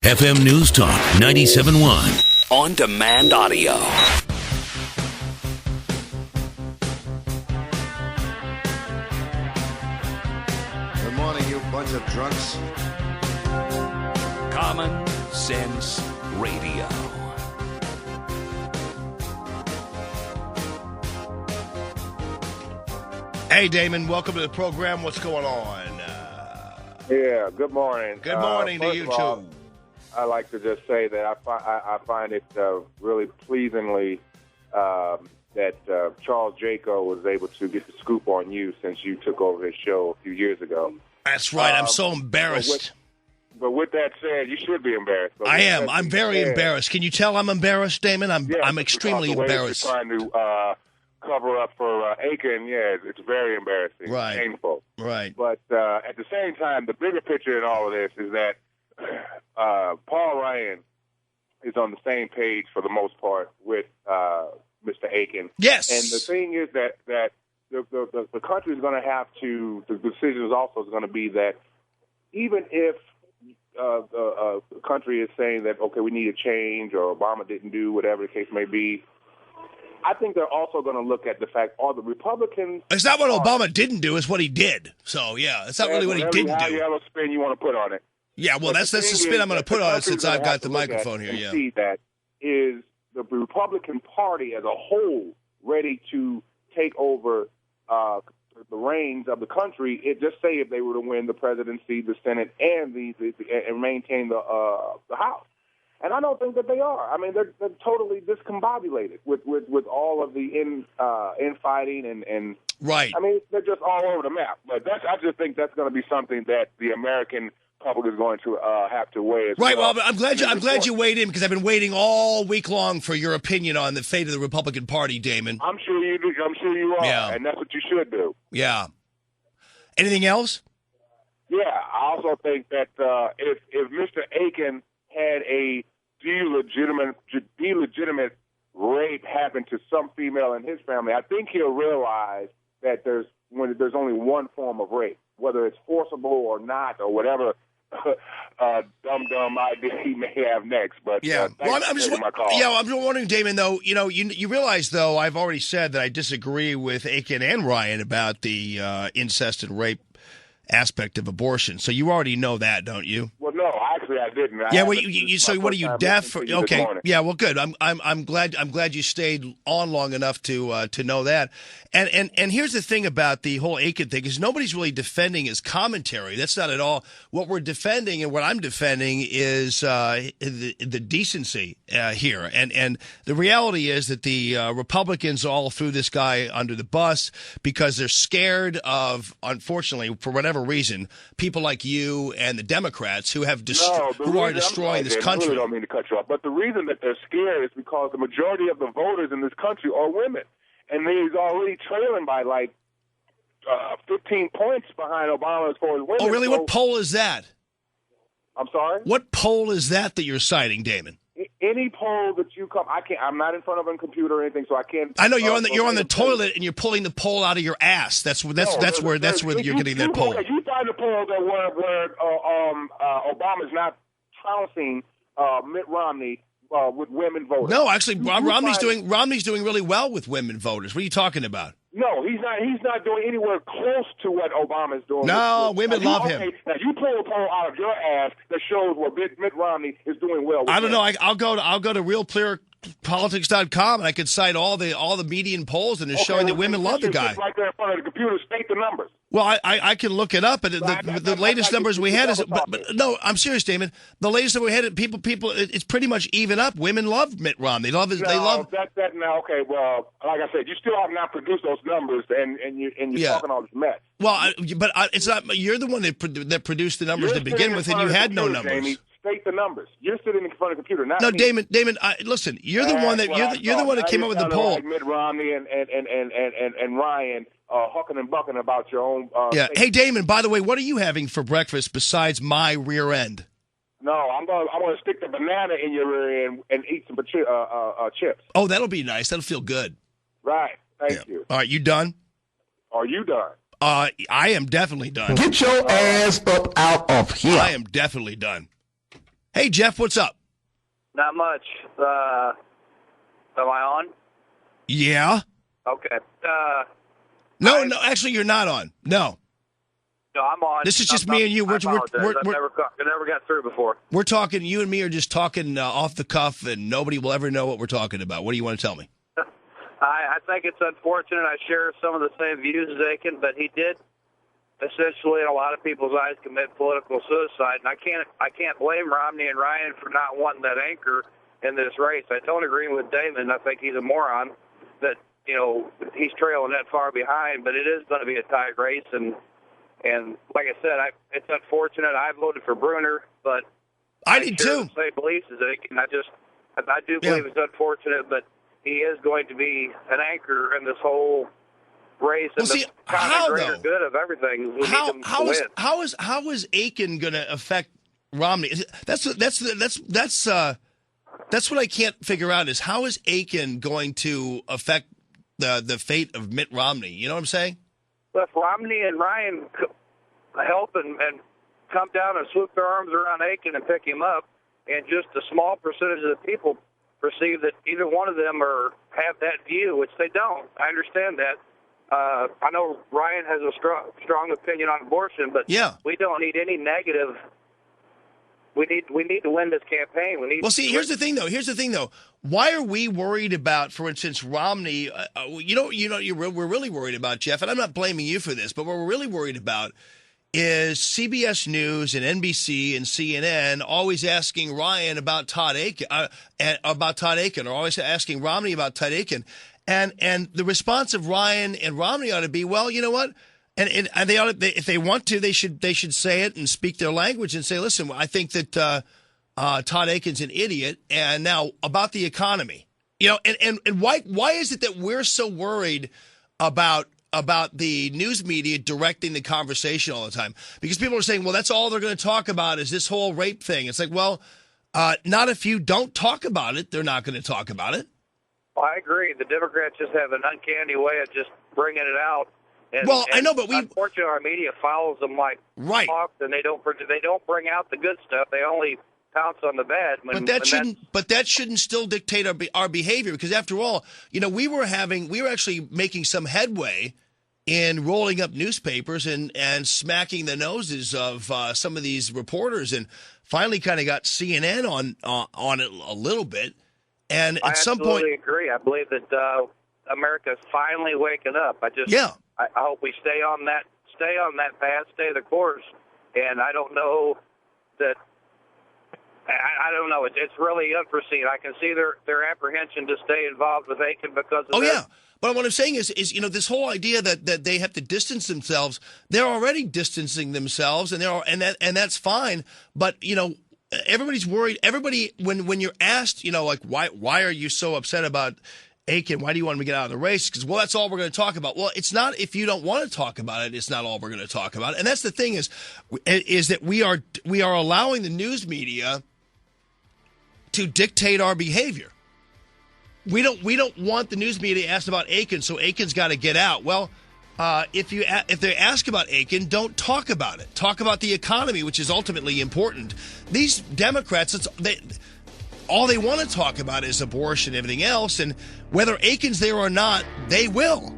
FM News Talk 97.1. On demand audio. Good morning, you bunch of drunks. Common Sense Radio. Hey, Damon, welcome to the program. What's going on? Yeah, good morning. Good morning to you, too. I like to just say that I find it really pleasingly that Charles Jaco was able to get the scoop on you since you took over his show a few years ago. That's right. I'm so embarrassed. But with that said, you should be embarrassed. I am. I'm very embarrassed. Can you tell I'm embarrassed, Damon? I'm extremely embarrassed. You're trying to cover up for Akin, it's very embarrassing. Right. Painful. Right. But at the same time, the bigger picture in all of this is that Paul Ryan is on the same page for the most part with Mr. Akin. Yes. And the thing is that the country is going to have to, the decision is also going to be that even if the country is saying that, okay, we need a change or Obama didn't do whatever the case may be, I think they're also going to look at the fact, are the Republicans... It's not what Obama didn't do, it's what he did. So, yeah, it's not really what he didn't do. However spin you want to put on it. Yeah, well, that's the spin I'm going to put on it since I've got the microphone here. Yeah. See that is the Republican Party as a whole ready to take over the reins of the country? Just say if they were to win the presidency, the Senate, and and maintain the House. And I don't think that they are. I mean, they're totally discombobulated with all of the infighting and right. I mean, they're just all over the map. But I just think that's going to be something that the American public is going to have to weigh as right. well. Well, I'm glad you weighed in because I've been waiting all week long for your opinion on the fate of the Republican Party, Damon. I'm sure you do. I'm sure you are. Yeah. And that's what you should do. Yeah. Anything else? Yeah. I also think that if Mr. Akin had a delegitimate rape happen to some female in his family, I think he'll realize that there's only one form of rape, whether it's forcible or not or whatever dumb idea he may have next. But yeah, well, I'm just wondering, Damon. Though you realize, though, I've already said that I disagree with Akin and Ryan about the incest and rape aspect of abortion. So you already know that, don't you? Well, no, actually, I didn't. So what are you deaf? Okay, yeah. Well, good. I'm glad you stayed on long enough to know that. And here's the thing about the whole Akin thing is nobody's really defending his commentary. That's not at all what we're defending, and what I'm defending is the decency here. And the reality is that the Republicans all threw this guy under the bus because they're scared of, unfortunately, for whatever reason, people like you and the Democrats who have who are destroying this country. I really don't mean to cut you off, but the reason that they're scared is because the majority of the voters in this country are women, and he's already trailing by 15 points behind Obama as far as women. Oh, really? What poll is that? I'm sorry? What poll is that you're citing, Damon? Any poll that you come, I'm not in front of a computer or anything, so I can't. I know you're on the toilet and you're pulling the poll out of your ass. That's where you're getting that poll. You find a poll that where Obama's not trouncing Mitt Romney with women voters. No, actually, Romney's doing really well with women voters. What are you talking about? No, he's not doing anywhere close to what Obama's doing. No, women love him. Now you pull a poll out of your ass that shows what Mitt Romney is doing well. I don't know. I'll go to realclearpolitics.com and I could cite all the median polls and it's showing that women love the guy. Right there in front of the computer, state the numbers. Well, I can look it up, but the latest numbers we had is. But no, I'm serious, Damon. The latest that we had, people, it's pretty much even up. Women love Mitt Romney. They love. That now. Okay, well, like I said, you still have not produced those numbers, and you're talking all this mess. Well, but it's not. You're the one that produced the numbers to begin with, and you had no numbers. Jamie, state the numbers. You're sitting in front of the computer, not no, me. Damon. Listen, you're the one that you're the one that came up with the poll. Like Mitt Romney and Ryan. Hucking and bucking about your own. Yeah. Hey, Damon. By the way, what are you having for breakfast besides my rear end? No, I'm gonna stick the banana in your rear end and eat some chips. Oh, that'll be nice. That'll feel good. Right. Thank you. All right, you done? Are you done? I am definitely done. Get your ass up out of here. I am definitely done. Hey, Jeff, what's up? Not much. Am I on? Yeah. Okay. No, actually, you're not on. No. No, I'm on. This is just me and you. I apologize. I've never got through before. We're talking, you and me are just talking off the cuff, and nobody will ever know what we're talking about. What do you want to tell me? I think it's unfortunate. I share some of the same views as Akin, but he did essentially, in a lot of people's eyes, commit political suicide. And I can't blame Romney and Ryan for not wanting that anchor in this race. I don't agree with Damon. I think he's a moron that, he's trailing that far behind, but it is going to be a tight race. And like I said, it's unfortunate. I voted for Bruner, but I did too. Same beliefs as Akin. I do believe it's unfortunate, but he is going to be an anchor in this whole race and the greater good of everything. How is Akin going to affect Romney? That's what I can't figure out is how is Akin going to affect the fate of Mitt Romney? You know what I'm saying? Well, if Romney and Ryan help and come down and swoop their arms around Akin and pick him up, and just a small percentage of the people perceive that either one of them have that view, which they don't. I understand that. I know Ryan has a strong opinion on abortion, but we don't need any negative. We need to win this campaign. Here's the thing, though. Why are we worried about, for instance, Romney? We're really worried about, Jeff, and I'm not blaming you for this, but what we're really worried about is CBS News and NBC and CNN always asking Ryan about Todd Akin, or always asking Romney about Todd Akin. And the response of Ryan and Romney ought to be, well, you know what? And they ought to, if they want to, they should say it and speak their language and say, listen, I think that Todd Akin's an idiot. And now about the economy, and why is it that we're so worried about the news media directing the conversation all the time? Because people are saying, well, that's all they're going to talk about is this whole rape thing. It's like, well, not if you don't talk about it, they're not going to talk about it. Well, I agree. The Democrats just have an uncanny way of just bringing it out. I know, but unfortunately, our media follows them like hawks, and they don't bring out the good stuff. They only pounce on the bad. But that shouldn't still dictate our behavior, because after all, we were actually making some headway in rolling up newspapers and smacking the noses of some of these reporters, and finally kind of got CNN on it a little bit. And at some point, I absolutely agree. I believe that America's finally waking up. I hope we stay on that path, stay the course. And I don't know that. I don't know. It's really unforeseen. I can see their apprehension to stay involved with Akin because of But what I'm saying is this whole idea that they have to distance themselves. They're already distancing themselves, and that's fine. But everybody's worried. Everybody, when you're asked, like why are you so upset about Akin? Why do you want him to get out of the race? Because that's all we're going to talk about. Well, it's not. If you don't want to talk about it, it's not all we're going to talk about. And that's the thing is that we are allowing the news media to dictate our behavior. We don't want the news media asked about Akin, so Akin's got to get out. Well, if they ask about Akin, don't talk about it. Talk about the economy, which is ultimately important. These Democrats, all they want to talk about is abortion and everything else, and whether Akin's there or not, they will.